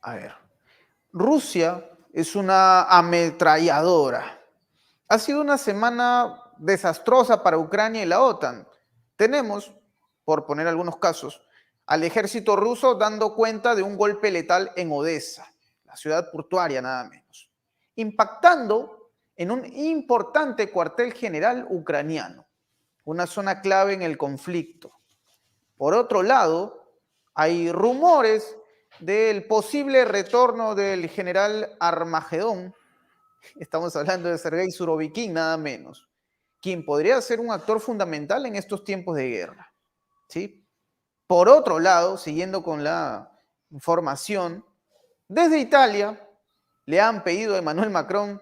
A ver, Rusia es una ametralladora. Ha sido una semana desastrosa para Ucrania y la OTAN. Tenemos, por poner algunos casos, al ejército ruso dando cuenta de un golpe letal en Odessa, la ciudad portuaria nada menos, impactando en un importante cuartel general ucraniano, una zona clave en el conflicto. Por otro lado, hay rumores del posible retorno del general Armagedón. Estamos hablando de Sergei Surovikin, nada menos, quien podría ser un actor fundamental en estos tiempos de guerra, ¿sí? Por otro lado, siguiendo con la información, desde Italia le han pedido a Emmanuel Macron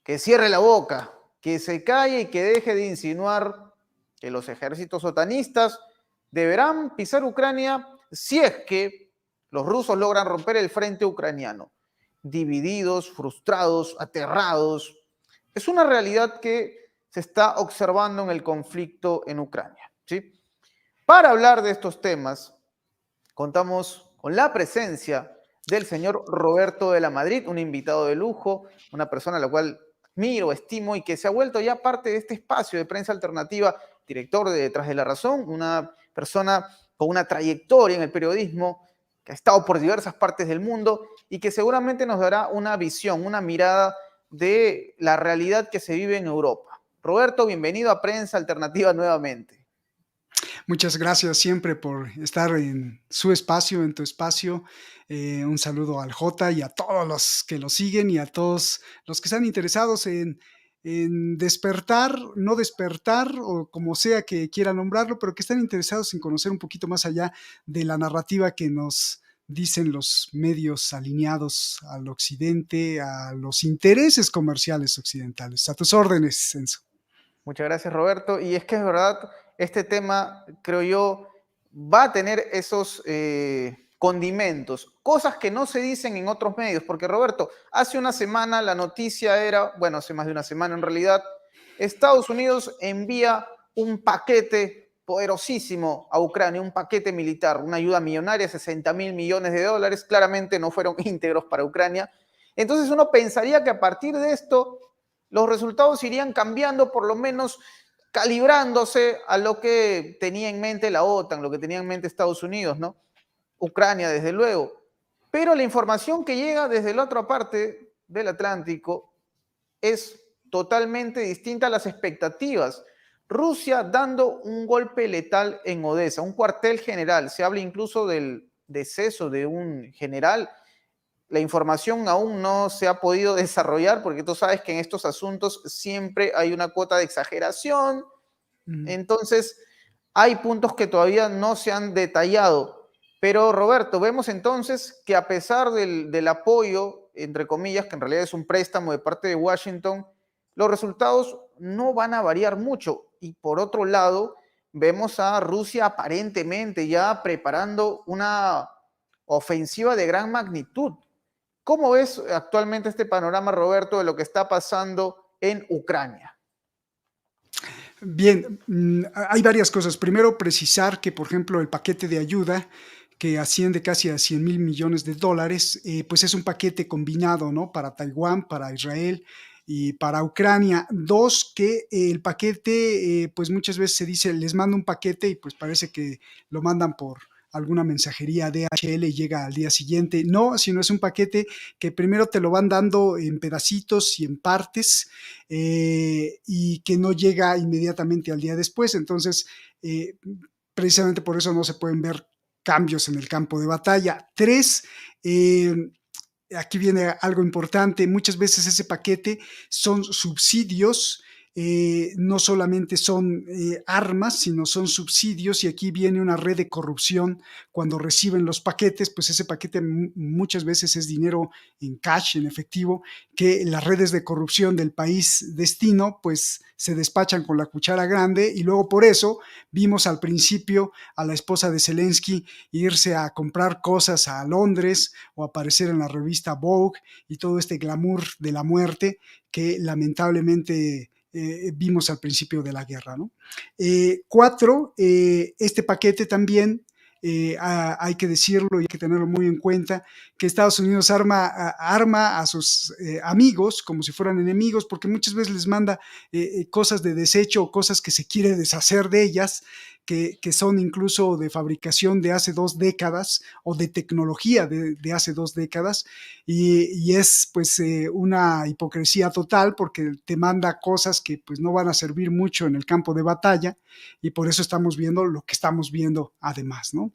que cierre la boca, que se calle y que deje de insinuar que los ejércitos otanistas deberán pisar Ucrania si es que los rusos logran romper el frente ucraniano. Divididos, frustrados, aterrados. Es una realidad que se está observando en el conflicto en Ucrania, ¿sí? Para hablar de estos temas, contamos con la presencia del señor Roberto de la Madrid, un invitado de lujo, una persona a la cual admiro, estimo y que se ha vuelto ya parte de este espacio de prensa alternativa, director de Detrás de la Razón, una persona con una trayectoria en el periodismo, que ha estado por diversas partes del mundo y que seguramente nos dará una visión, una mirada de la realidad que se vive en Europa. Roberto, bienvenido a Prensa Alternativa nuevamente. Muchas gracias siempre por estar en su espacio, en tu espacio. Un saludo al Jota y a todos los que lo siguen y a todos los que están interesados en despertar, no despertar o como sea que quiera nombrarlo, pero que están interesados en conocer un poquito más allá de la narrativa que nos dicen los medios alineados al occidente, a los intereses comerciales occidentales. A tus órdenes, Enzo. Muchas gracias, Roberto. Y es que es verdad, este tema, creo yo, va a tener esos condimentos, cosas que no se dicen en otros medios, porque Roberto, hace una semana la noticia era, bueno, hace más de una semana en realidad, Estados Unidos envía un paquete poderosísimo a Ucrania, un paquete militar, una ayuda millonaria, 60.000 millones de dólares, claramente no fueron íntegros para Ucrania. Entonces uno pensaría que a partir de esto los resultados irían cambiando, por lo menos calibrándose a lo que tenía en mente la OTAN, lo que tenía en mente Estados Unidos, ¿no? Ucrania, desde luego. Pero la información que llega desde la otra parte del Atlántico es totalmente distinta a las expectativas. Rusia dando un golpe letal en Odessa, un cuartel general. Se habla incluso del deceso de un general. La información aún no se ha podido desarrollar porque tú sabes que en estos asuntos siempre hay una cuota de exageración. Entonces, hay puntos que todavía no se han detallado. Pero, Roberto, vemos entonces que a pesar del apoyo, entre comillas, que en realidad es un préstamo de parte de Washington, los resultados no van a variar mucho. Y por otro lado, vemos a Rusia aparentemente ya preparando una ofensiva de gran magnitud. ¿Cómo ves actualmente este panorama, Roberto, de lo que está pasando en Ucrania? Bien, hay varias cosas. Primero, precisar que, por ejemplo, el paquete de ayuda que asciende casi a 100.000 millones de dólares, pues es un paquete combinado, ¿no? Para Taiwán, para Israel y para Ucrania. Dos, que el paquete, pues muchas veces se dice, les mando un paquete y pues parece que lo mandan por alguna mensajería DHL y llega al día siguiente. No, sino es un paquete que primero te lo van dando en pedacitos y en partes y que no llega inmediatamente al día después. Entonces, precisamente por eso no se pueden ver cambios en el campo de batalla. Tres, aquí viene algo importante, muchas veces ese paquete son subsidios, no solamente son armas, sino son subsidios y aquí viene una red de corrupción cuando reciben los paquetes, pues ese paquete muchas veces es dinero en cash, en efectivo, que las redes de corrupción del país destino pues se despachan con la cuchara grande y luego por eso vimos al principio a la esposa de Zelensky irse a comprar cosas a Londres o aparecer en la revista Vogue y todo este glamour de la muerte que lamentablemente vimos al principio de la guerra, ¿no? Cuatro, este paquete también hay que decirlo y hay que tenerlo muy en cuenta, que Estados Unidos arma a sus amigos como si fueran enemigos, porque muchas veces les manda cosas de desecho o cosas que se quiere deshacer de ellas, que son incluso de fabricación de hace 2 décadas o de tecnología de hace 2 décadas, y es pues una hipocresía total porque te manda cosas que pues no van a servir mucho en el campo de batalla, y por eso estamos viendo lo que estamos viendo además, ¿no?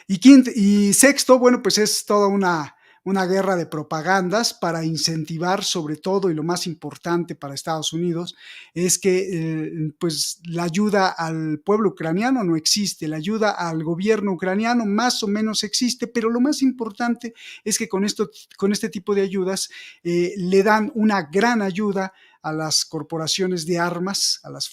Y sexto, bueno, pues es toda una guerra de propagandas para incentivar, sobre todo, y lo más importante para Estados Unidos, es que pues la ayuda al pueblo ucraniano no existe, la ayuda al gobierno ucraniano más o menos existe, pero lo más importante es que con este tipo de ayudas le dan una gran ayuda a las corporaciones de armas, a los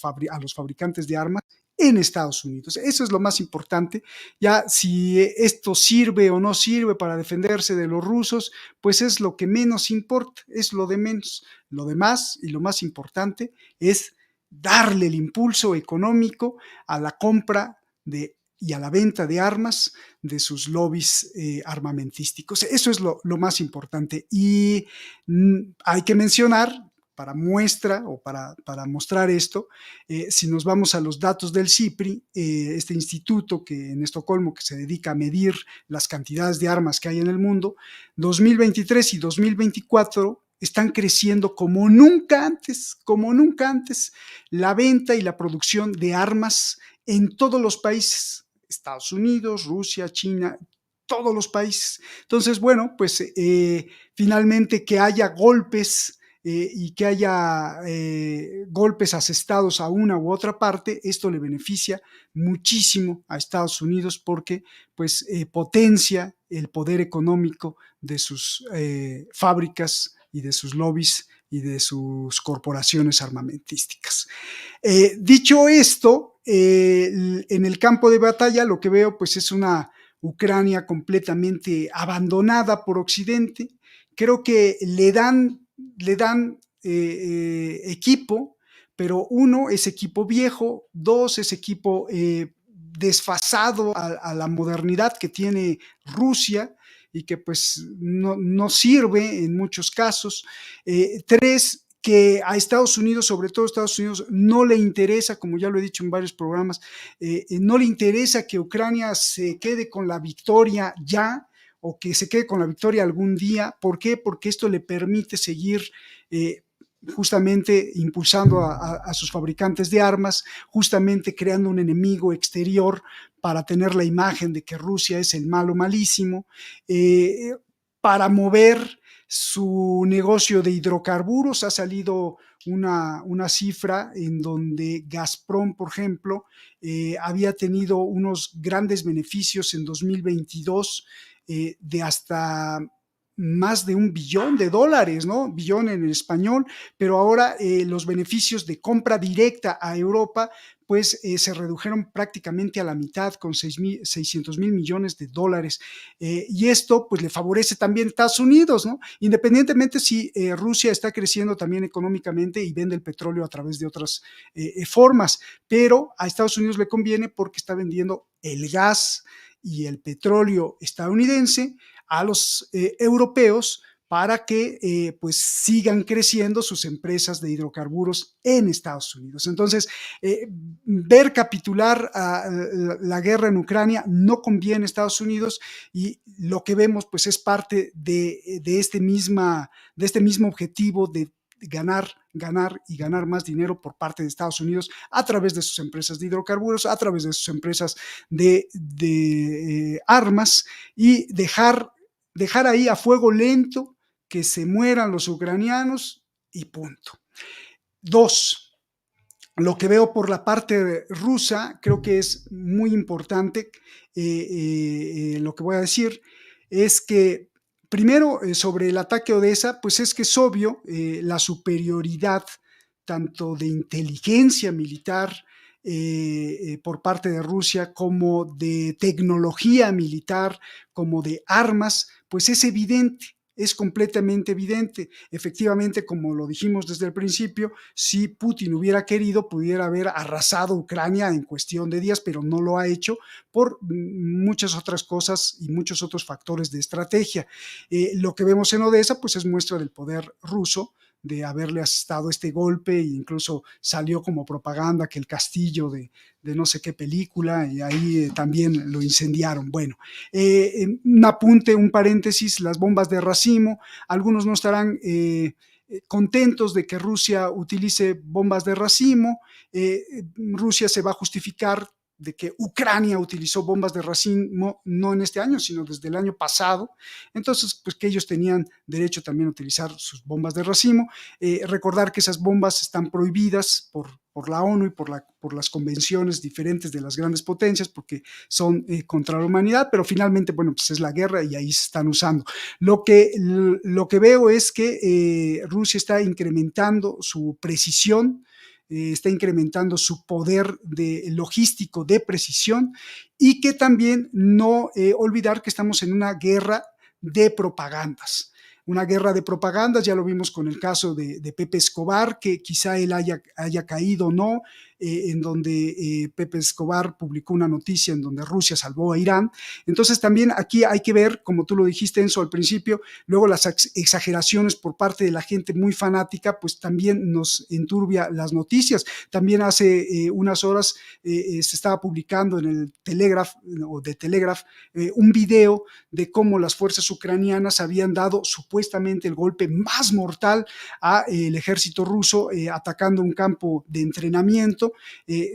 fabricantes de armas en Estados Unidos. Eso es lo más importante. Ya si esto sirve o no sirve para defenderse de los rusos, pues es lo que menos importa, es lo de menos. Lo demás y lo más importante es darle el impulso económico a la compra y a la venta de armas de sus lobbies armamentísticos. Eso es lo más importante. Y hay que mencionar, para muestra o para mostrar esto, si nos vamos a los datos del CIPRI, este instituto que en Estocolmo que se dedica a medir las cantidades de armas que hay en el mundo, 2023 y 2024 están creciendo como nunca antes, la venta y la producción de armas en todos los países, Estados Unidos, Rusia, China, todos los países. Entonces, bueno, pues finalmente que haya golpes y que haya golpes asestados a una u otra parte, esto le beneficia muchísimo a Estados Unidos porque pues potencia el poder económico de sus fábricas y de sus lobbies y de sus corporaciones armamentísticas. Dicho esto, en el campo de batalla lo que veo pues es una Ucrania completamente abandonada por Occidente. Creo que le dan equipo, pero uno es equipo viejo, dos es equipo desfasado a la modernidad que tiene Rusia y que pues no sirve en muchos casos. Tres, que a Estados Unidos, sobre todo a Estados Unidos, no le interesa, como ya lo he dicho en varios programas, no le interesa que Ucrania se quede con la victoria ya, o que se quede con la victoria algún día. ¿Por qué? Porque esto le permite seguir justamente impulsando a sus fabricantes de armas, justamente creando un enemigo exterior para tener la imagen de que Rusia es el malo malísimo, para mover su negocio de hidrocarburos. Ha salido una cifra en donde Gazprom, por ejemplo, había tenido unos grandes beneficios en 2022 de hasta más de $1 billón, ¿no? Billón en español, pero ahora los beneficios de compra directa a Europa pues se redujeron prácticamente a la mitad con 600 mil millones de dólares. Y esto pues le favorece también a Estados Unidos, ¿no? Independientemente si Rusia está creciendo también económicamente y vende el petróleo a través de otras formas, pero a Estados Unidos le conviene porque está vendiendo el gas y el petróleo estadounidense a los europeos para que pues sigan creciendo sus empresas de hidrocarburos en Estados Unidos. Entonces, ver capitular la guerra en Ucrania no conviene a Estados Unidos, y lo que vemos pues es parte de este mismo objetivo de ganar, ganar y ganar más dinero por parte de Estados Unidos a través de sus empresas de hidrocarburos, a través de sus empresas de armas, y dejar ahí a fuego lento que se mueran los ucranianos y punto. Dos, lo que veo por la parte rusa, creo que es muy importante. Lo que voy a decir es que, primero, sobre el ataque a Odessa, pues es que es obvio la superioridad tanto de inteligencia militar por parte de Rusia, como de tecnología militar, como de armas, pues es evidente. es completamente evidente. Efectivamente, como lo dijimos desde el principio, si Putin hubiera querido, pudiera haber arrasado Ucrania en cuestión de días, pero no lo ha hecho por muchas otras cosas y muchos otros factores de estrategia. Lo que vemos en Odessa, pues es muestra del poder ruso, de haberle asestado este golpe, e incluso salió como propaganda que el castillo de no sé qué película, y ahí también lo incendiaron. Bueno, un apunte, un paréntesis, las bombas de racimo, algunos no estarán contentos de que Rusia utilice bombas de racimo. Rusia se va a justificar de que Ucrania utilizó bombas de racimo no en este año, sino desde el año pasado. Entonces, pues que ellos tenían derecho también a utilizar sus bombas de racimo. Recordar que esas bombas están prohibidas por la ONU y por las convenciones diferentes de las grandes potencias, porque son contra la humanidad, pero finalmente, bueno, pues es la guerra y ahí se están usando. Lo que veo es que Rusia está incrementando su precisión, está incrementando su poder logístico de precisión, y que también no olvidar que estamos en una guerra de propagandas. Una guerra de propagandas, ya lo vimos con el caso de Pepe Escobar, que quizá él haya caído o no, en donde Pepe Escobar publicó una noticia en donde Rusia salvó a Irán. Entonces también aquí hay que ver, como tú lo dijiste, Enzo, al principio, luego las exageraciones por parte de la gente muy fanática, pues también nos enturbia las noticias. También hace unas horas se estaba publicando en el Telegraph o de Telegraph un video de cómo las fuerzas ucranianas habían dado supuestamente el golpe más mortal al ejército ruso, atacando un campo de entrenamiento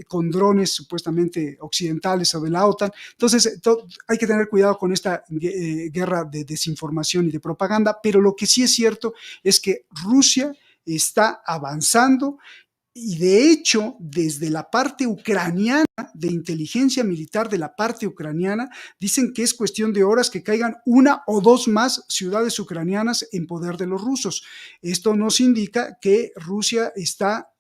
con drones supuestamente occidentales o de la OTAN. Entonces hay que tener cuidado con esta guerra de desinformación y de propaganda, pero lo que sí es cierto es que Rusia está avanzando, y de hecho, desde la parte ucraniana, de inteligencia militar de la parte ucraniana, dicen que es cuestión de horas que caigan una o dos más ciudades ucranianas en poder de los rusos. Esto nos indica que Rusia está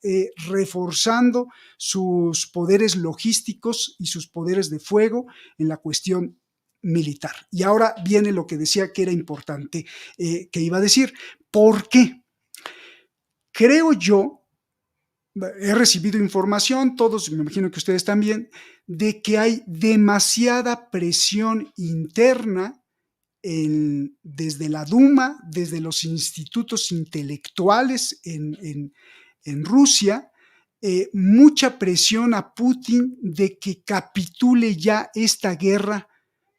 reforzando sus poderes logísticos y sus poderes de fuego en la cuestión militar. Y ahora viene lo que decía que era importante, que iba a decir. ¿Por qué? Creo yo, he recibido información, todos, me imagino que ustedes también, de que hay demasiada presión interna desde la Duma, desde los institutos intelectuales en Rusia, mucha presión a Putin de que capitule ya esta guerra,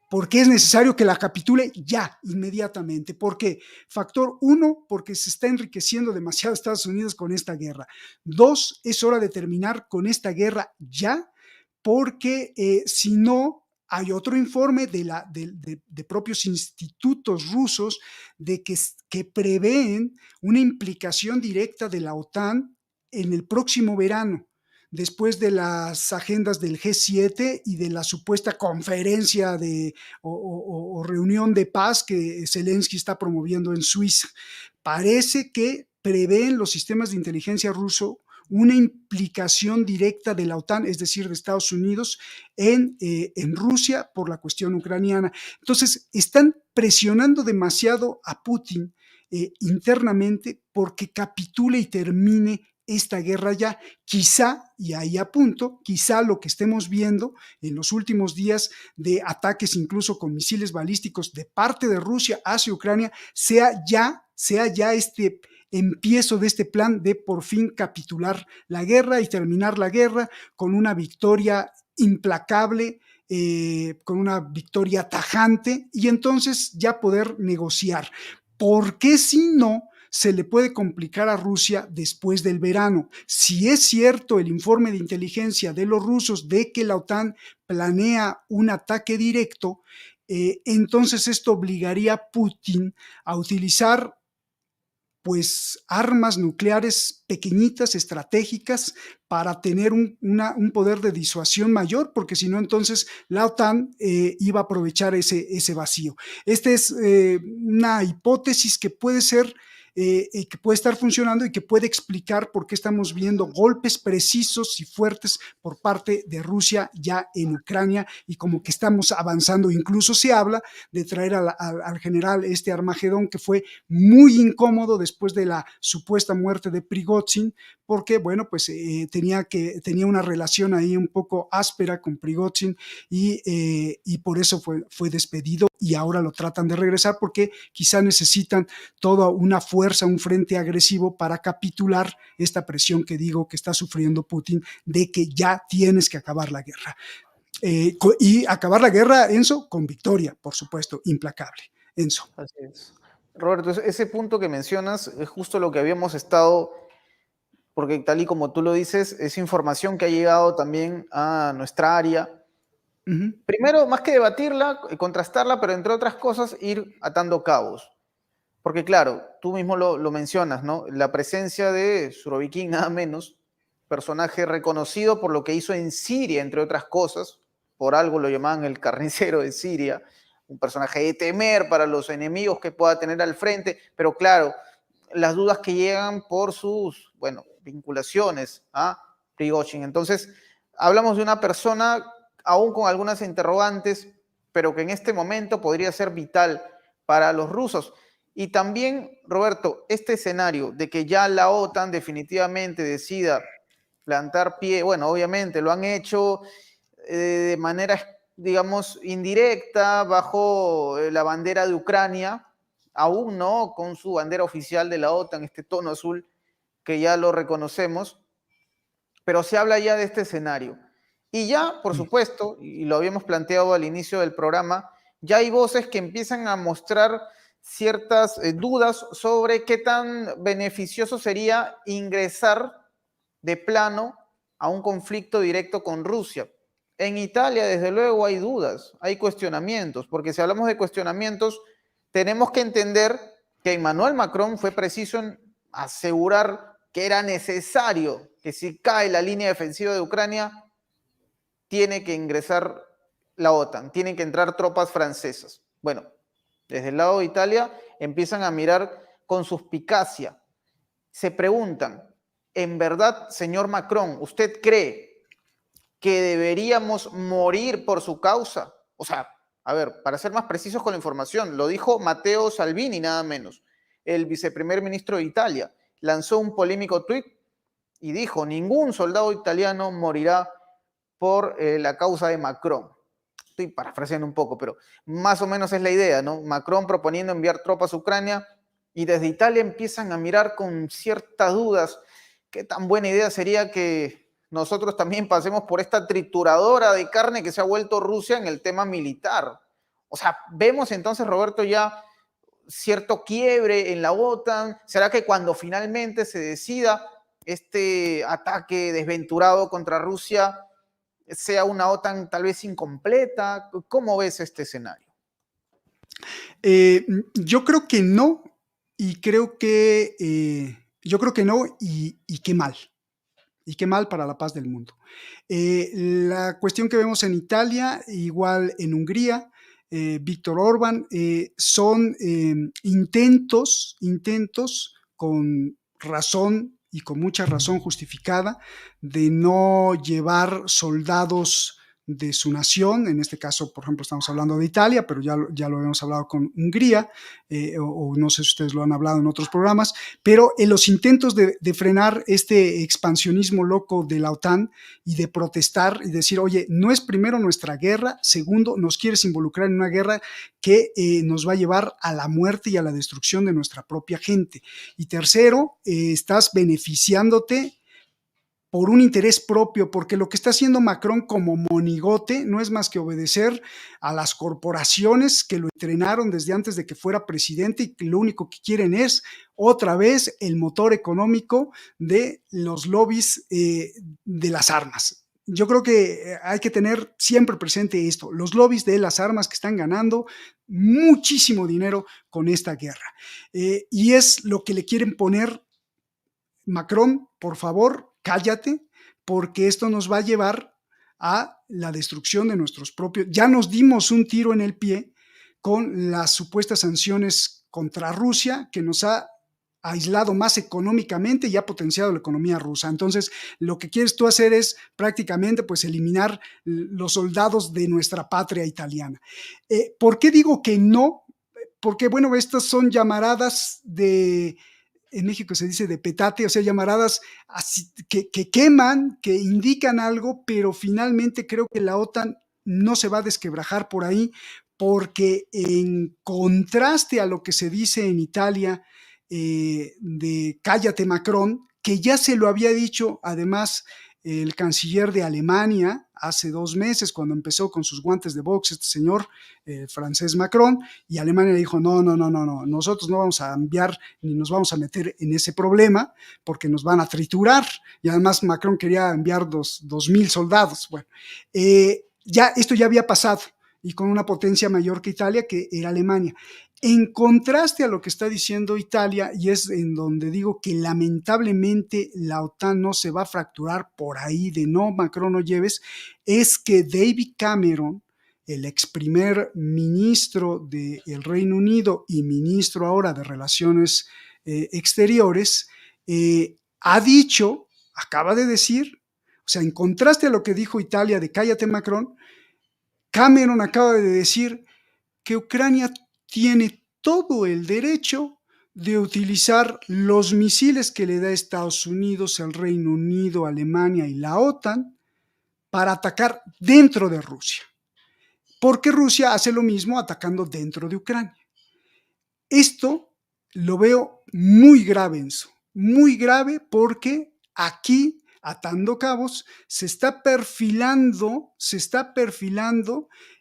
porque es necesario que la capitule ya, inmediatamente. ¿Por qué? Factor 1, porque se está enriqueciendo demasiado Estados Unidos con esta guerra. 2, es hora de terminar con esta guerra ya, porque si no, hay otro informe de propios institutos rusos que prevén una implicación directa de la OTAN en el próximo verano, después de las agendas del G7 y de la supuesta conferencia o reunión de paz que Zelensky está promoviendo en Suiza. Parece que prevén los sistemas de inteligencia ruso una implicación directa de la OTAN, es decir, de Estados Unidos, en Rusia por la cuestión ucraniana. Entonces, están presionando demasiado a Putin internamente porque capitule y termine esta guerra ya. Quizá, y ahí apunto, quizá lo que estemos viendo en los últimos días de ataques incluso con misiles balísticos de parte de Rusia hacia Ucrania sea ya este empiezo de este plan de por fin capitular la guerra y terminar la guerra con una victoria implacable, con una victoria tajante, y entonces ya poder negociar. Porque si no, se le puede complicar a Rusia después del verano. Si es cierto el informe de inteligencia de los rusos de que la OTAN planea un ataque directo, entonces esto obligaría a Putin a utilizar pues armas nucleares pequeñitas, estratégicas, para tener un poder de disuasión mayor, porque si no, entonces la OTAN iba a aprovechar ese vacío. Esta es una hipótesis que puede ser que puede estar funcionando y que puede explicar por qué estamos viendo golpes precisos y fuertes por parte de Rusia ya en Ucrania y como que estamos avanzando. Incluso se habla de traer al general Armagedón, que fue muy incómodo después de la supuesta muerte de Prigozhin, porque, bueno, pues tenía una relación ahí un poco áspera con Prigozhin y por eso fue despedido y ahora lo tratan de regresar porque quizá necesitan toda una fuerza, un frente agresivo para capitular esta presión que digo que está sufriendo Putin de que ya tienes que acabar la guerra. Y acabar la guerra, Enzo, con victoria, por supuesto, implacable. Enzo. Así es. Roberto, ese punto que mencionas es justo lo que habíamos estado, porque tal y como tú lo dices, es información que ha llegado también a nuestra área. Primero, más que debatirla, contrastarla, pero entre otras cosas, ir atando cabos. Porque claro, tú mismo lo mencionas, ¿no? La presencia de Surovikin, nada menos, personaje reconocido por lo que hizo en Siria, entre otras cosas, por algo lo llamaban el carnicero de Siria, un personaje de temer para los enemigos que pueda tener al frente, pero claro, las dudas que llegan por sus, bueno, vinculaciones a Prigozhin. Entonces, hablamos de una persona aún con algunas interrogantes, pero que en este momento podría ser vital para los rusos. Y también, Roberto, este escenario de que ya la OTAN definitivamente decida plantar pie, bueno, obviamente lo han hecho de manera, digamos, indirecta, bajo la bandera de Ucrania, aún no con su bandera oficial de la OTAN, este tono azul, que ya lo reconocemos, pero se habla ya de este escenario. Y ya, por supuesto, y lo habíamos planteado al inicio del programa, ya hay voces que empiezan a mostrar ciertas dudas sobre qué tan beneficioso sería ingresar de plano a un conflicto directo con Rusia. En Italia, desde luego, hay dudas, hay cuestionamientos, porque si hablamos de cuestionamientos, tenemos que entender que Emmanuel Macron fue preciso en asegurar que era necesario que si cae la línea defensiva de Ucrania, tiene que ingresar la OTAN, tienen que entrar tropas francesas. Bueno, desde el lado de Italia empiezan a mirar con suspicacia. Se preguntan, ¿en verdad, señor Macron, usted cree que deberíamos morir por su causa? O sea, a ver, para ser más precisos con la información, lo dijo Matteo Salvini, nada menos, el viceprimer ministro de Italia. Lanzó un polémico tuit y dijo, ningún soldado italiano morirá por la causa de Macron. Estoy parafraseando un poco, pero más o menos es la idea, ¿no? Macron proponiendo enviar tropas a Ucrania y desde Italia empiezan a mirar con ciertas dudas qué tan buena idea sería que nosotros también pasemos por esta trituradora de carne que se ha vuelto Rusia en el tema militar. O sea, vemos entonces, Roberto, ya cierto quiebre en la OTAN. ¿Será que cuando finalmente se decida este ataque desventurado contra Rusia sea una OTAN tal vez incompleta? ¿Cómo ves este escenario? Yo creo que no, y creo que yo creo que no, y qué mal. Y qué mal para la paz del mundo. La cuestión que vemos en Italia, igual en Hungría, Víctor Orbán, son intentos con razón y con mucha razón justificada de no llevar soldados de su nación, en este caso, por ejemplo, estamos hablando de Italia, pero ya lo habíamos hablado con Hungría, o no sé si ustedes lo han hablado en otros programas, pero en los intentos de frenar este expansionismo loco de la OTAN y de protestar y decir, oye, no es primero nuestra guerra, segundo, nos quieres involucrar en una guerra que nos va a llevar a la muerte y a la destrucción de nuestra propia gente. Y tercero, estás beneficiándote por un interés propio, porque lo que está haciendo Macron como monigote no es más que obedecer a las corporaciones que lo entrenaron desde antes de que fuera presidente y que lo único que quieren es otra vez el motor económico de los lobbies de las armas. Yo creo que hay que tener siempre presente esto, los lobbies de las armas que están ganando muchísimo dinero con esta guerra. Y es lo que le quieren poner. Macron, por favor, cállate, porque esto nos va a llevar a la destrucción de nuestros propios. Ya nos dimos un tiro en el pie con las supuestas sanciones contra Rusia que nos ha aislado más económicamente y ha potenciado la economía rusa. Entonces, lo que quieres tú hacer es prácticamente pues eliminar los soldados de nuestra patria italiana. ¿Por qué digo que no? Porque, bueno, estas son llamaradas de, en México se dice de petate, o sea, llamaradas así, que queman, que indican algo, pero finalmente creo que la OTAN no se va a desquebrajar por ahí, porque en contraste a lo que se dice en Italia de cállate Macron, que ya se lo había dicho además el canciller de Alemania hace 2 meses, cuando empezó con sus guantes de box, este señor francés Macron, y Alemania dijo, no, no, no, no, no, nosotros no vamos a enviar ni nos vamos a meter en ese problema porque nos van a triturar, y además Macron quería enviar 2.000 soldados. Bueno, esto ya había pasado, y con una potencia mayor que Italia, que era Alemania. En contraste a lo que está diciendo Italia, y es en donde digo que lamentablemente la OTAN no se va a fracturar por ahí de no, Macron, no lleves, es que David Cameron, el ex primer ministro del Reino Unido y ministro ahora de Relaciones Exteriores, ha dicho, acaba de decir, o sea, en contraste a lo que dijo Italia de cállate Macron, Cameron acaba de decir que Ucrania tiene todo el derecho de utilizar los misiles que le da Estados Unidos, el Reino Unido, Alemania y la OTAN para atacar dentro de Rusia, porque Rusia hace lo mismo atacando dentro de Ucrania. Esto lo veo muy grave, Enzo, muy grave, porque aquí, atando cabos, se está perfilando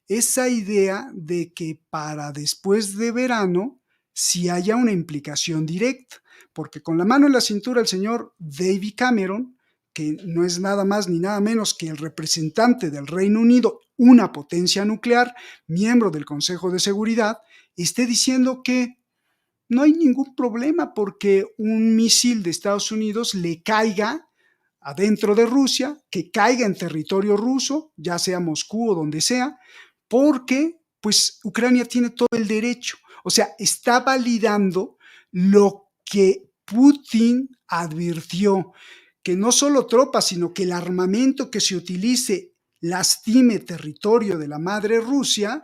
esa idea de que para después de verano sí haya una implicación directa, porque con la mano en la cintura el señor David Cameron, que no es nada más ni nada menos que el representante del Reino Unido, una potencia nuclear, miembro del Consejo de Seguridad, esté diciendo que no hay ningún problema porque un misil de Estados Unidos le caiga adentro de Rusia, que caiga en territorio ruso, ya sea Moscú o donde sea, porque pues Ucrania tiene todo el derecho. O sea, está validando lo que Putin advirtió, que no solo tropas, sino que el armamento que se utilice lastime territorio de la madre Rusia.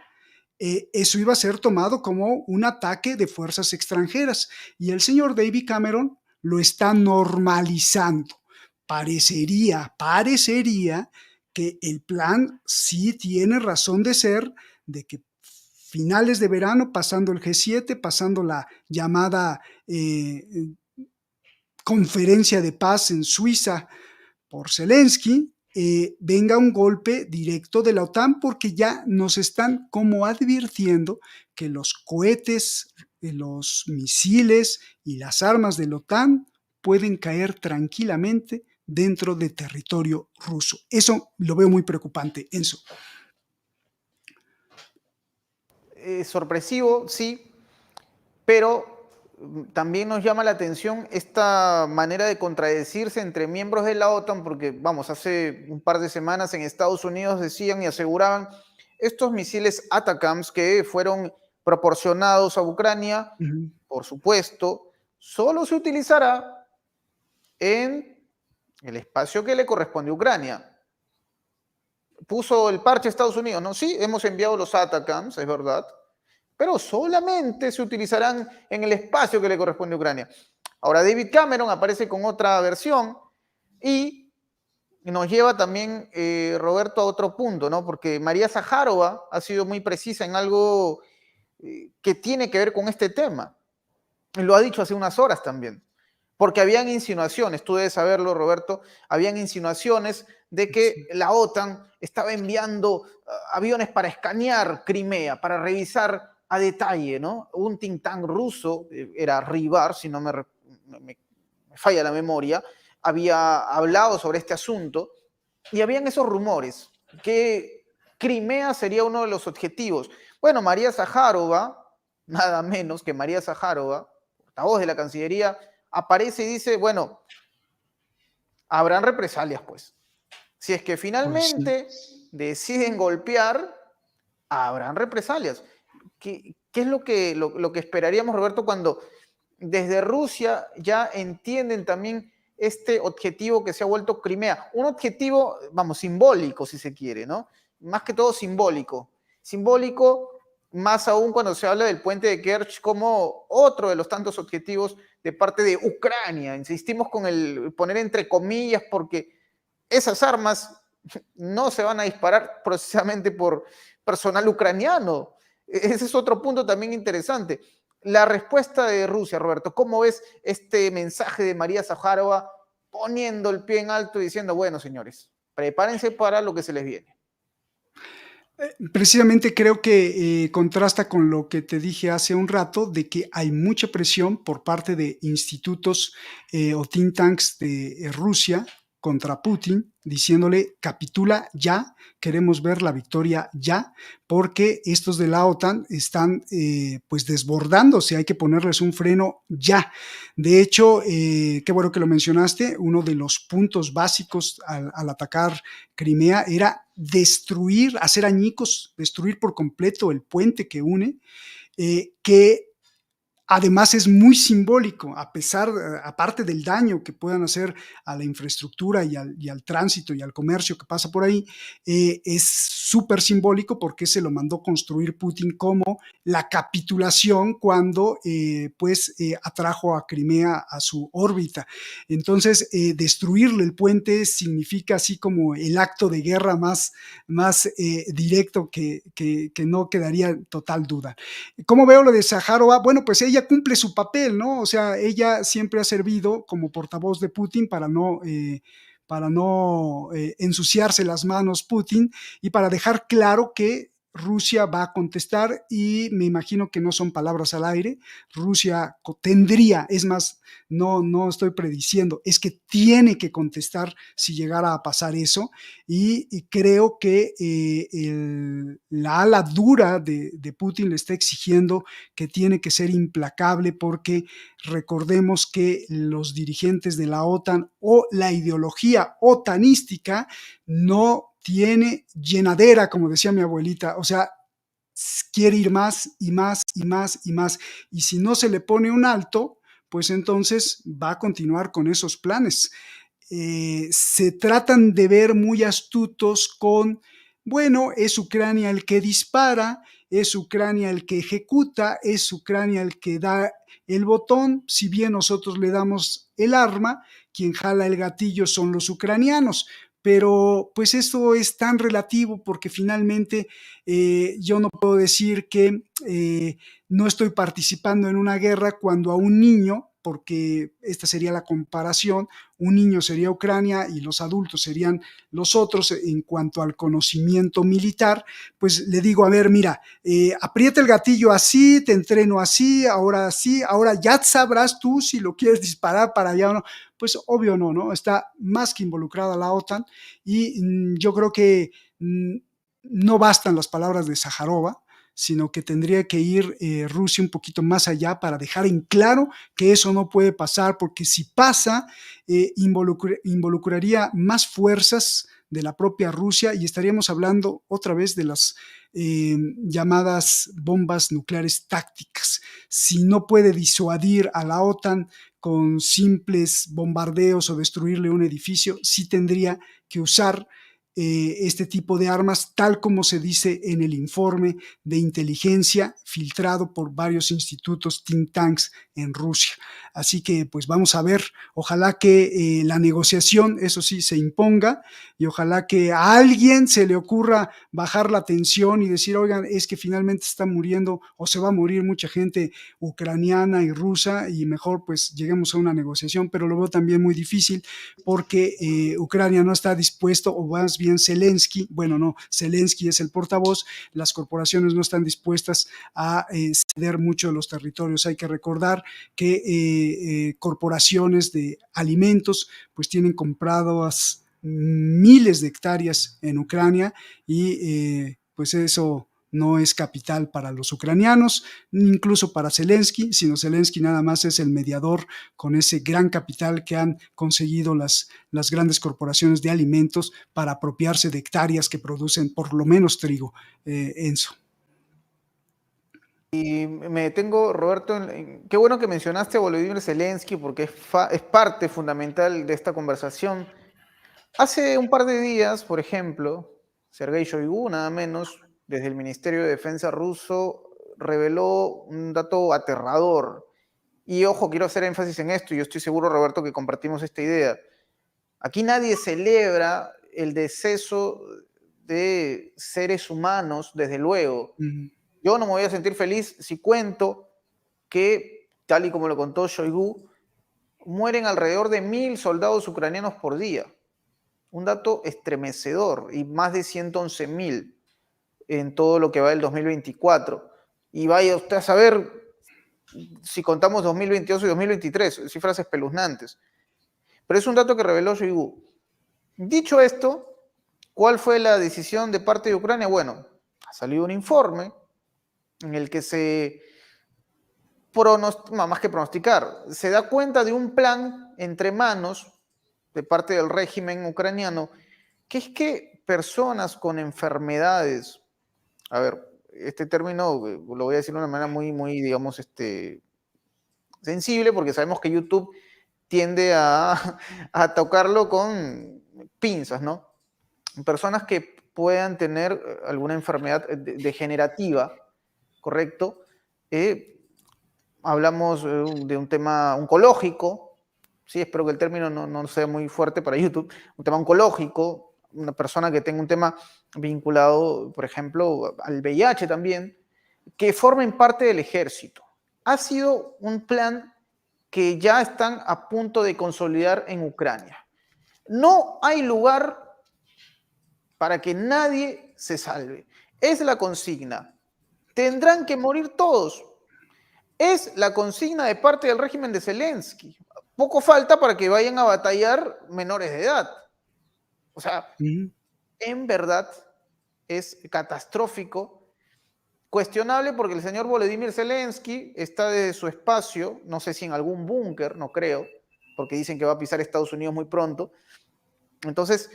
Eso iba a ser tomado como un ataque de fuerzas extranjeras. Y el señor David Cameron lo está normalizando. Parecería que el plan sí tiene razón de ser, de que finales de verano, pasando el G7, pasando la llamada conferencia de paz en Suiza por Zelensky, venga un golpe directo de la OTAN, porque ya nos están como advirtiendo que los cohetes, los misiles y las armas de la OTAN pueden caer tranquilamente dentro de territorio ruso. Eso lo veo muy preocupante, Enzo. Sorpresivo, sí, pero también nos llama la atención esta manera de contradecirse entre miembros de la OTAN, porque, vamos, hace un par de semanas en Estados Unidos decían y aseguraban estos misiles ATACMS que fueron proporcionados a Ucrania, por supuesto, solo se utilizará en el espacio que le corresponde a Ucrania. Puso el parche Estados Unidos, ¿no? Sí, hemos enviado los ATACMS, es verdad, pero solamente se utilizarán en el espacio que le corresponde a Ucrania. Ahora David Cameron aparece con otra versión y nos lleva también, Roberto, a otro punto, ¿no? Porque María Zaharova ha sido muy precisa en algo que tiene que ver con este tema. Lo ha dicho hace unas horas también. Porque habían insinuaciones, tú debes saberlo, Roberto, habían insinuaciones de que la OTAN estaba enviando aviones para escanear Crimea, para revisar a detalle, ¿no? Un think tank ruso, era Rivar, si no me falla la memoria, había hablado sobre este asunto y habían esos rumores que Crimea sería uno de los objetivos. Bueno, María Zaharova, nada menos que María Zaharova, portavoz de la Cancillería, aparece y dice, bueno, habrán represalias, pues. Si es que finalmente deciden golpear, habrán represalias. ¿Qué es lo que esperaríamos, Roberto, cuando desde Rusia ya entienden también este objetivo que se ha vuelto Crimea. Un objetivo, vamos, simbólico, si se quiere, ¿no? Más que todo simbólico. Simbólico, más aún cuando se habla del puente de Kerch como otro de los tantos objetivos de parte de Ucrania. Insistimos con el poner entre comillas porque esas armas no se van a disparar precisamente por personal ucraniano. Ese es otro punto también interesante. La respuesta de Rusia, Roberto, ¿cómo ves este mensaje de María Zaharova poniendo el pie en alto y diciendo, bueno, señores, prepárense para lo que se les viene? Precisamente creo que contrasta con lo que te dije hace un rato, de que hay mucha presión por parte de institutos o think tanks de Rusia contra Putin, diciéndole capitula ya, queremos ver la victoria ya, porque estos de la OTAN están pues desbordándose, hay que ponerles un freno ya. De hecho, qué bueno que lo mencionaste, uno de los puntos básicos al atacar Crimea era destruir, hacer añicos, destruir por completo el puente que une, que además es muy simbólico, aparte del daño que puedan hacer a la infraestructura y al tránsito y al comercio que pasa por ahí, es súper simbólico porque se lo mandó construir Putin como la capitulación cuando atrajo a Crimea a su órbita. Entonces, destruirle el puente significa así como el acto de guerra más directo que no quedaría total duda. ¿Cómo veo lo de Zaharova? Bueno, pues ella cumple su papel, ¿no? O sea, ella siempre ha servido como portavoz de Putin para no ensuciarse las manos Putin y para dejar claro que Rusia va a contestar y me imagino que no son palabras al aire. Rusia tendría, es más, no estoy prediciendo, es que tiene que contestar si llegara a pasar eso y creo que la ala dura de Putin le está exigiendo que tiene que ser implacable porque recordemos que los dirigentes de la OTAN o la ideología otanística no tiene llenadera, como decía mi abuelita, o sea, quiere ir más y más y más y más. Y si no se le pone un alto, pues entonces va a continuar con esos planes. Se tratan de ver muy astutos con, bueno, es Ucrania el que dispara, es Ucrania el que ejecuta, es Ucrania el que da el botón, si bien nosotros le damos el arma, quien jala el gatillo son los ucranianos, pero pues esto es tan relativo porque finalmente yo no puedo decir que no estoy participando en una guerra cuando a un niño, porque esta sería la comparación, un niño sería Ucrania y los adultos serían los otros en cuanto al conocimiento militar, pues le digo, a ver, mira, aprieta el gatillo así, te entreno así, ahora ya sabrás tú si lo quieres disparar para allá o no. Pues obvio no, está más que involucrada la OTAN y yo creo que no bastan las palabras de Zaharova, sino que tendría que ir Rusia un poquito más allá para dejar en claro que eso no puede pasar, porque si pasa, involucraría más fuerzas de la propia Rusia y estaríamos hablando otra vez de las llamadas bombas nucleares tácticas. Si no puede disuadir a la OTAN con simples bombardeos o destruirle un edificio, sí tendría que usar este tipo de armas, tal como se dice en el informe de inteligencia filtrado por varios institutos think tanks en Rusia. Así que pues vamos a ver, ojalá que la negociación, eso sí, se imponga y ojalá que a alguien se le ocurra bajar la tensión y decir, oigan, es que finalmente está muriendo o se va a morir mucha gente ucraniana y rusa y mejor pues lleguemos a una negociación, pero lo veo también muy difícil porque Ucrania no está dispuesto, o más bien Zelensky, bueno, no, Zelensky es el portavoz, las corporaciones no están dispuestas a ceder mucho de los territorios. Hay que recordar que corporaciones de alimentos pues tienen compradas miles de hectáreas en Ucrania y pues eso no es capital para los ucranianos, incluso para Zelensky, sino Zelensky nada más es el mediador con ese gran capital que han conseguido las grandes corporaciones de alimentos para apropiarse de hectáreas que producen por lo menos trigo, Enzo. Y me detengo, Roberto, qué bueno que mencionaste a Volodymyr Zelensky porque es parte fundamental de esta conversación. Hace un par de días, por ejemplo, Sergei Shoigu, nada menos, desde el Ministerio de Defensa ruso, reveló un dato aterrador. Y ojo, quiero hacer énfasis en esto, y yo estoy seguro, Roberto, que compartimos esta idea. Aquí nadie celebra el deceso de seres humanos, desde luego. Ujú, Yo no me voy a sentir feliz si cuento que, tal y como lo contó Shoigu, mueren alrededor de 1.000 soldados ucranianos por día. Un dato estremecedor, y más de 111.000 en todo lo que va del 2024. Y vaya usted a saber si contamos 2022 y 2023, cifras espeluznantes. Pero es un dato que reveló Shoigu. Dicho esto, ¿cuál fue la decisión de parte de Ucrania? Bueno, ha salido un informe en el que más que pronosticar, se da cuenta de un plan entre manos de parte del régimen ucraniano, que es que personas con enfermedades, a ver, este término lo voy a decir de una manera muy, digamos, sensible, porque sabemos que YouTube tiende a tocarlo con pinzas, ¿no? Personas que puedan tener alguna enfermedad degenerativa, ¿correcto? Eh, Hablamos de un tema oncológico, sí, espero que el término no sea muy fuerte para YouTube, un tema oncológico, una persona que tenga un tema vinculado, por ejemplo, al VIH también, que formen parte del ejército. Ha sido un plan que ya están a punto de consolidar en Ucrania. No hay lugar para que nadie se salve. Es la consigna. Tendrán que morir todos. Es la consigna de parte del régimen de Zelensky. Poco falta para que vayan a batallar menores de edad. O sea, ujú. en verdad es catastrófico, cuestionable porque el señor Volodymyr Zelensky está desde su espacio, no sé si en algún búnker, no creo, porque dicen que va a pisar Estados Unidos muy pronto. Entonces,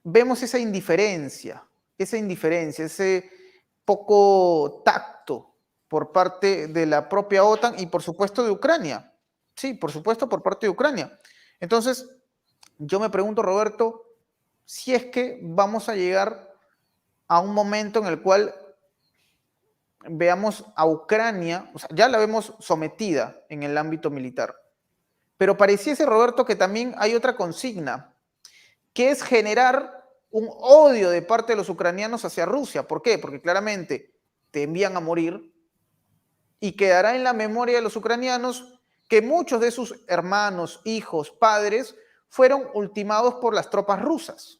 vemos esa indiferencia, ese poco tacto por parte de la propia OTAN y por supuesto de Ucrania. Sí, por supuesto por parte de Ucrania. Entonces, yo me pregunto, Roberto, si es que vamos a llegar a un momento en el cual veamos a Ucrania, o sea, ya la vemos sometida en el ámbito militar, pero pareciese, Roberto, que también hay otra consigna, que es generar un odio de parte de los ucranianos hacia Rusia. ¿Por qué? Porque claramente te envían a morir y quedará en la memoria de los ucranianos que muchos de sus hermanos, hijos, padres fueron ultimados por las tropas rusas.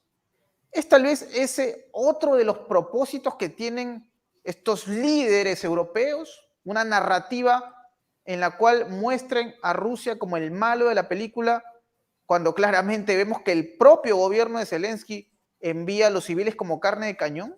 Es tal vez ese otro de los propósitos que tienen estos líderes europeos, una narrativa en la cual muestren a Rusia como el malo de la película, cuando claramente vemos que el propio gobierno de Zelensky envía a los civiles como carne de cañón.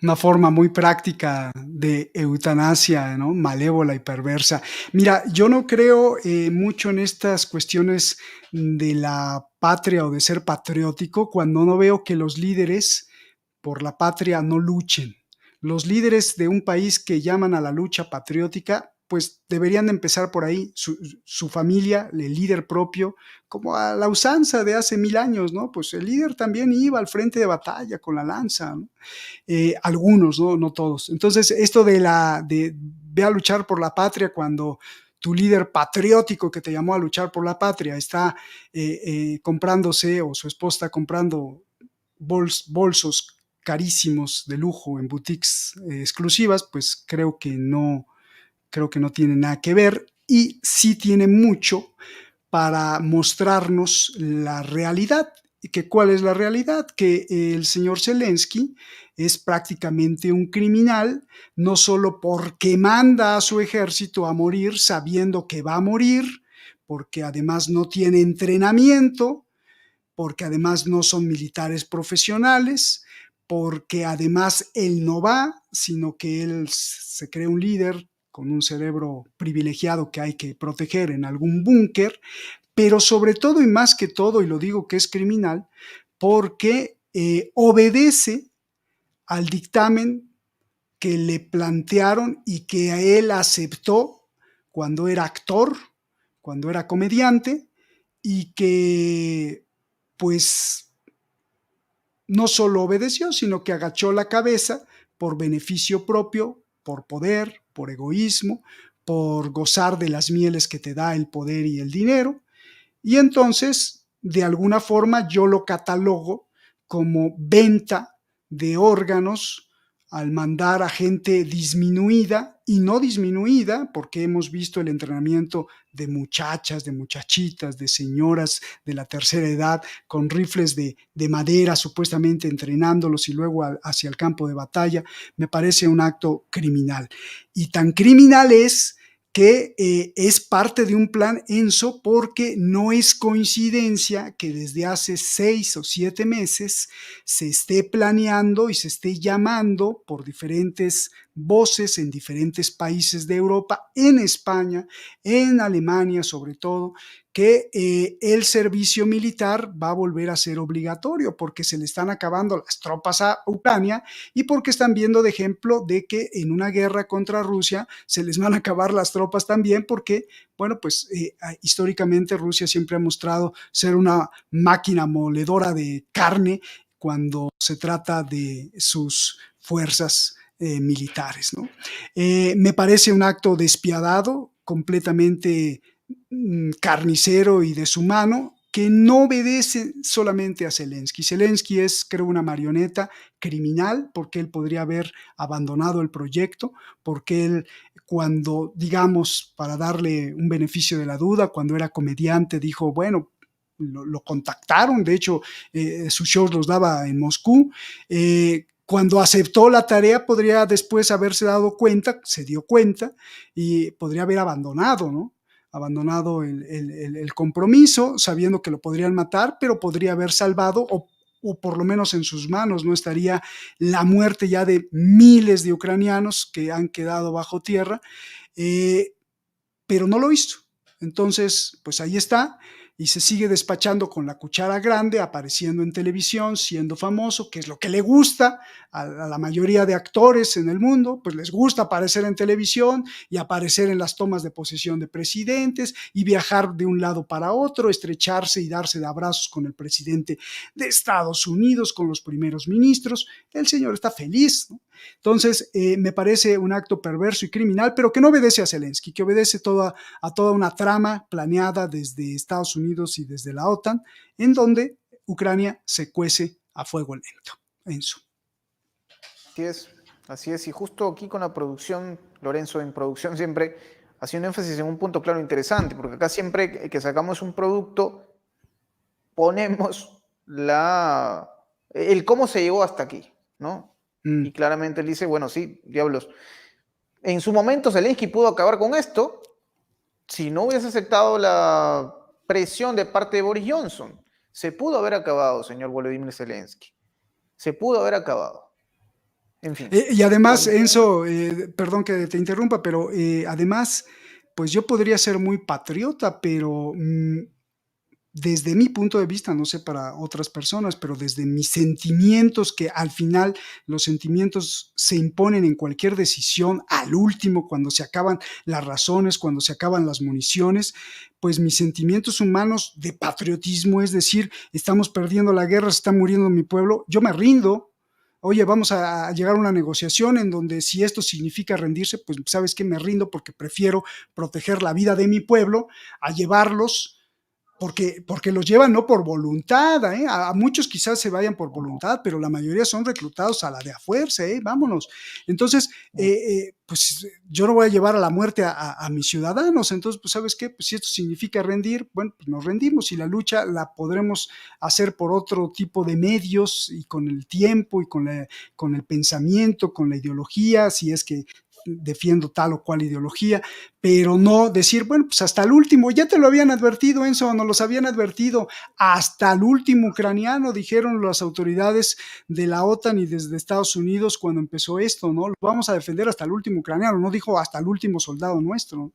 Una forma muy práctica de eutanasia, ¿no? Malévola y perversa. Mira, yo no creo mucho en estas cuestiones de la patria o de ser patriótico cuando no veo que los líderes por la patria no luchen. Los líderes de un país que llaman a la lucha patriótica, pues deberían de empezar por ahí, su familia, el líder propio, como a la usanza de hace 1000 años, ¿no? Pues el líder también iba al frente de batalla con la lanza, ¿no? Algunos, ¿no? No todos. Entonces, esto de ve a luchar por la patria cuando tu líder patriótico que te llamó a luchar por la patria está comprándose o su esposa está comprando bolsos carísimos de lujo en boutiques exclusivas, pues creo que no tiene nada que ver y sí tiene mucho para mostrarnos la realidad. ¿Y que cuál es la realidad? Que el señor Zelensky es prácticamente un criminal, no solo porque manda a su ejército a morir sabiendo que va a morir, porque además no tiene entrenamiento, porque además no son militares profesionales, porque además él no va, sino que él se cree un líder con un cerebro privilegiado que hay que proteger en algún búnker, pero sobre todo y más que todo, y lo digo que es criminal, porque obedece al dictamen que le plantearon y que él aceptó cuando era actor, cuando era comediante, y que pues no solo obedeció, sino que agachó la cabeza por beneficio propio, por poder, por egoísmo, por gozar de las mieles que te da el poder y el dinero. Y entonces, de alguna forma, yo lo catalogo como venta de órganos al mandar a gente disminuida y no disminuida, porque hemos visto el entrenamiento de muchachas, de muchachitas, de señoras de la tercera edad con rifles de madera, supuestamente entrenándolos y luego hacia el campo de batalla. Me parece un acto criminal. Y tan criminal es que es parte de un plan ENSO, porque no es coincidencia que desde hace 6 o 7 meses se esté planeando y se esté llamando por diferentes voces en diferentes países de Europa, en España, en Alemania sobre todo, que el servicio militar va a volver a ser obligatorio porque se le están acabando las tropas a Ucrania y porque están viendo de ejemplo de que en una guerra contra Rusia se les van a acabar las tropas también porque, bueno, pues históricamente Rusia siempre ha mostrado ser una máquina moledora de carne cuando se trata de sus fuerzas militares, ¿no? Me parece un acto despiadado, completamente carnicero y deshumano, que no obedece solamente a Zelensky. Zelensky es, creo, una marioneta criminal, porque él podría haber abandonado el proyecto, porque él, cuando, digamos, para darle un beneficio de la duda, cuando era comediante, dijo, bueno, lo contactaron, de hecho, sus shows los daba en Moscú. Cuando aceptó la tarea, podría después haberse dado cuenta, se dio cuenta, y podría haber abandonado, ¿no? Abandonado el compromiso, sabiendo que lo podrían matar, pero podría haber salvado o por lo menos en sus manos no estaría la muerte ya de miles de ucranianos que han quedado bajo tierra, eh, pero no lo hizo. Entonces, pues ahí está, y se sigue despachando con la cuchara grande, apareciendo en televisión, siendo famoso, que es lo que le gusta a la mayoría de actores en el mundo, pues les gusta aparecer en televisión y aparecer en las tomas de posesión de presidentes y viajar de un lado para otro, estrecharse y darse de abrazos con el presidente de Estados Unidos, con los primeros ministros. El señor está feliz, ¿no? Entonces, me parece un acto perverso y criminal, pero que no obedece a Zelensky, que obedece a toda una trama planeada desde Estados Unidos y desde la OTAN, en donde Ucrania se cuece a fuego lento. Enzo. Así es, así es. Y justo aquí con la producción, Lorenzo, en producción siempre haciendo énfasis en un punto claro interesante, porque acá siempre que sacamos un producto, ponemos el cómo se llegó hasta aquí, ¿no? Y claramente él dice, bueno, sí, diablos. En su momento Zelensky pudo acabar con esto si no hubiese aceptado la presión de parte de Boris Johnson. Se pudo haber acabado, señor Volodymyr Zelensky. Se pudo haber acabado. En fin. Y además, Enzo, perdón que te interrumpa, pero además, pues yo podría ser muy patriota, pero desde mi punto de vista, no sé para otras personas, pero desde mis sentimientos, que al final los sentimientos se imponen en cualquier decisión, al último, cuando se acaban las razones, cuando se acaban las municiones, pues mis sentimientos humanos de patriotismo, es decir, estamos perdiendo la guerra, se está muriendo mi pueblo, yo me rindo. Oye, vamos a llegar a una negociación en donde si esto significa rendirse, pues sabes que me rindo porque prefiero proteger la vida de mi pueblo a llevarlos porque los llevan no por voluntad, ¿eh? A muchos quizás se vayan por voluntad, pero la mayoría son reclutados a la de a fuerza, ¿eh? Vámonos. Entonces, pues yo no voy a llevar a la muerte a mis ciudadanos, entonces, pues sabes qué, pues si esto significa rendir, bueno, pues nos rendimos y la lucha la podremos hacer por otro tipo de medios y con el tiempo y con el pensamiento, con la ideología, si es que defiendo tal o cual ideología, pero no decir, bueno, pues hasta el último, ya te lo habían advertido, Enzo, nos los habían advertido, hasta el último ucraniano, dijeron las autoridades de la OTAN y desde Estados Unidos cuando empezó esto, ¿no? Lo vamos a defender hasta el último ucraniano, no dijo hasta el último soldado nuestro,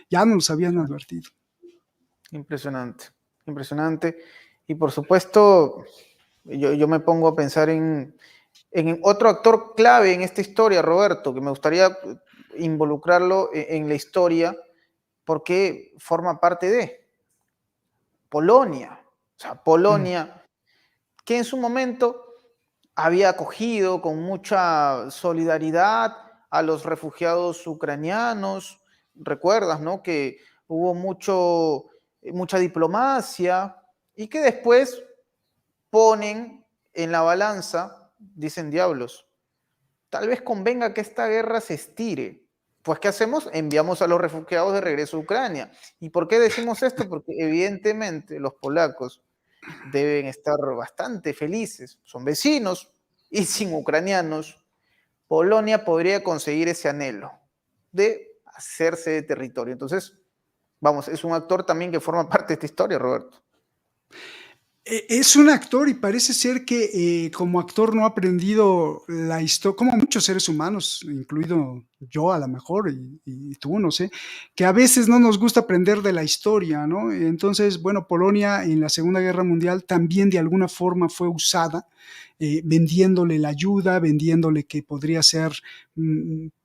ya nos los habían advertido. Impresionante, impresionante. Y por supuesto, yo me pongo a pensar en Otro actor clave en esta historia, Roberto, que me gustaría involucrarlo en la historia, porque forma parte de Polonia. O sea, Mm. Polonia, que en su momento había acogido con mucha solidaridad a los refugiados ucranianos. Recuerdas, ¿no? Que hubo mucha diplomacia y que después ponen en la balanza, dicen diablos, tal vez convenga que esta guerra se estire. Pues, ¿qué hacemos? Enviamos a los refugiados de regreso a Ucrania. ¿Y por qué decimos esto? Porque evidentemente los polacos deben estar bastante felices. Son vecinos y sin ucranianos, Polonia podría conseguir ese anhelo de hacerse de territorio. Entonces, vamos, es un actor también que forma parte de esta historia, Roberto. Es un actor y parece ser que, como actor no ha aprendido la historia, como muchos seres humanos, incluido yo a lo mejor y tú, no sé, que a veces no nos gusta aprender de la historia, ¿no? Entonces, bueno, Polonia en la Segunda Guerra Mundial también de alguna forma fue usada, vendiéndole la ayuda, vendiéndole que podría ser,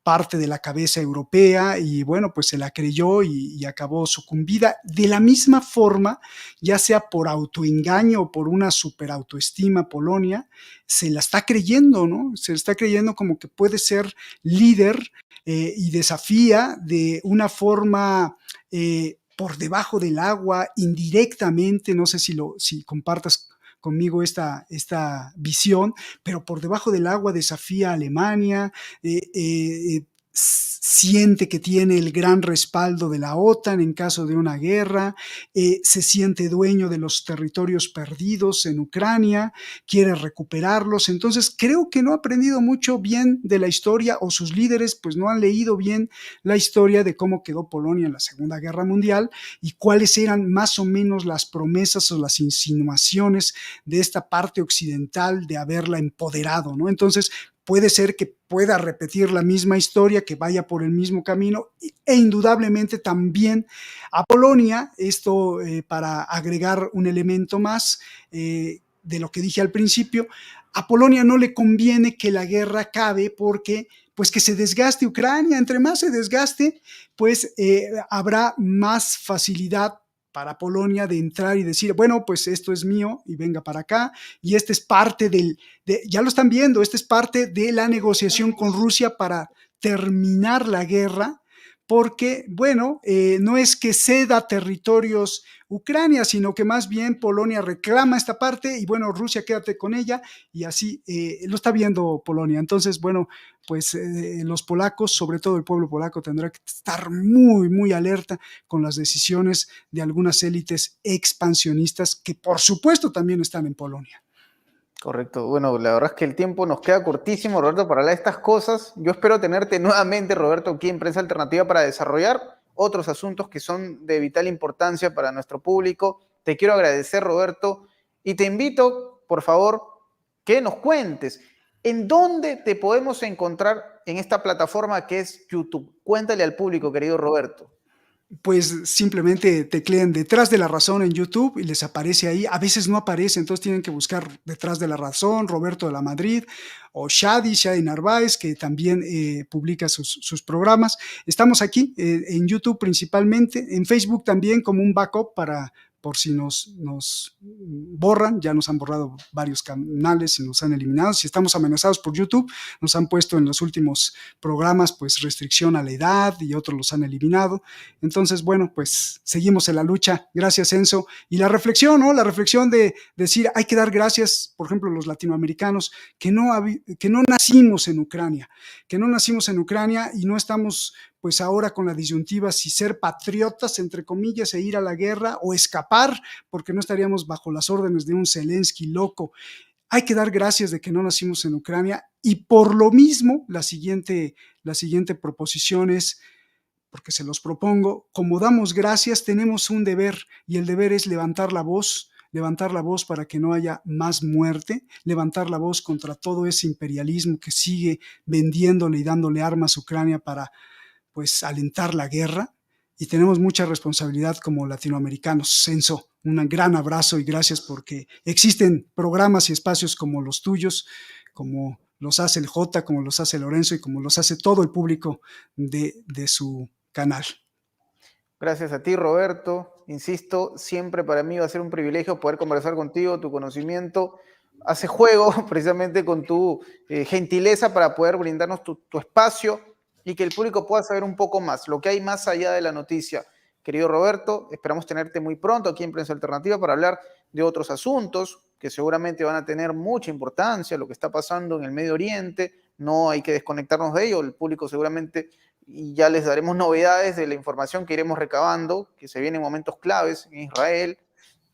parte de la cabeza europea y bueno, pues se la creyó y acabó sucumbida. De la misma forma, ya sea por autoengaño o por una superautoestima, Polonia se la está creyendo, ¿no? Se está creyendo como que puede ser líder y desafía de una forma por debajo del agua, indirectamente, no sé si compartas conmigo esta visión, pero por debajo del agua desafía a Alemania, siente que tiene el gran respaldo de la OTAN en caso de una guerra, se siente dueño de los territorios perdidos en Ucrania, quiere recuperarlos. Entonces, creo que no ha aprendido mucho bien de la historia o sus líderes pues no han leído bien la historia de cómo quedó Polonia en la Segunda Guerra Mundial y cuáles eran más o menos las promesas o las insinuaciones de esta parte occidental de haberla empoderado, ¿no? Entonces, puede ser que pueda repetir la misma historia, que vaya por el mismo camino e indudablemente también a Polonia, esto para agregar un elemento más de lo que dije al principio, a Polonia no le conviene que la guerra acabe porque pues que se desgaste Ucrania, entre más se desgaste, pues habrá más facilidad para Polonia de entrar y decir, bueno, pues esto es mío y venga para acá, y este es parte ya lo están viendo, este es parte de la negociación con Rusia para terminar la guerra, porque, bueno, no es que ceda territorios Ucrania, sino que más bien Polonia reclama esta parte y, bueno, Rusia quédate con ella y así lo está viendo Polonia. Entonces, bueno, pues los polacos, sobre todo el pueblo polaco, tendrá que estar muy, muy alerta con las decisiones de algunas élites expansionistas que, por supuesto, también están en Polonia. Correcto. Bueno, la verdad es que el tiempo nos queda cortísimo, Roberto, para hablar de estas cosas. Yo espero tenerte nuevamente, Roberto, aquí en Prensa Alternativa para desarrollar otros asuntos que son de vital importancia para nuestro público. Te quiero agradecer, Roberto, y te invito, por favor, que nos cuentes en dónde te podemos encontrar en esta plataforma que es YouTube. Cuéntale al público, querido Roberto. Pues simplemente tecleen Detrás de la Razón en YouTube y les aparece ahí. A veces no aparece, entonces tienen que buscar Detrás de la Razón, Roberto de la Madrid o Shadi Narváez, que también publica sus programas. Estamos aquí en YouTube principalmente, en Facebook también como un backup para por si nos borran, ya nos han borrado varios canales y nos han eliminado. Si estamos amenazados por YouTube, nos han puesto en los últimos programas pues restricción a la edad y otros los han eliminado. Entonces, bueno, pues seguimos en la lucha. Gracias, Enzo. Y la reflexión, ¿no? La reflexión de decir, hay que dar gracias, por ejemplo, los latinoamericanos, que no nacimos en Ucrania, y no estamos pues ahora con la disyuntiva si ser patriotas, entre comillas, e ir a la guerra o escapar, porque no estaríamos bajo las órdenes de un Zelensky loco. Hay que dar gracias de que no nacimos en Ucrania y por lo mismo la siguiente proposición es, porque se los propongo, como damos gracias, tenemos un deber y el deber es levantar la voz para que no haya más muerte, levantar la voz contra todo ese imperialismo que sigue vendiéndole y dándole armas a Ucrania para pues alentar la guerra y tenemos mucha responsabilidad como latinoamericanos. Censo, un gran abrazo y gracias porque existen programas y espacios como los tuyos, como los hace el J, como los hace Lorenzo y como los hace todo el público de su canal. Gracias a ti, Roberto. Insisto, siempre para mí va a ser un privilegio poder conversar contigo. Tu conocimiento hace juego precisamente con tu gentileza para poder brindarnos tu espacio y que el público pueda saber un poco más, lo que hay más allá de la noticia. Querido Roberto, esperamos tenerte muy pronto aquí en Prensa Alternativa para hablar de otros asuntos que seguramente van a tener mucha importancia, lo que está pasando en el Medio Oriente. No hay que desconectarnos de ello. El público seguramente, y ya les daremos novedades de la información que iremos recabando, que se vienen momentos claves en Israel.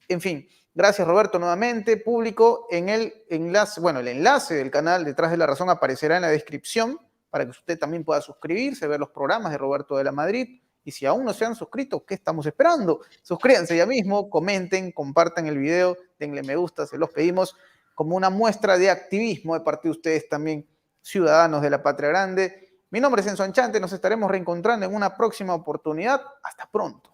En fin, gracias Roberto nuevamente, público. En el enlace, bueno, el enlace del canal Detrás de la Razón aparecerá en la descripción para que usted también pueda suscribirse, ver los programas de Roberto de la Madrid. Y si aún no se han suscrito, ¿qué estamos esperando? Suscríbanse ya mismo, comenten, compartan el video, denle me gusta, se los pedimos como una muestra de activismo de parte de ustedes también, ciudadanos de la patria grande. Mi nombre es Enzo Anchante, nos estaremos reencontrando en una próxima oportunidad. Hasta pronto.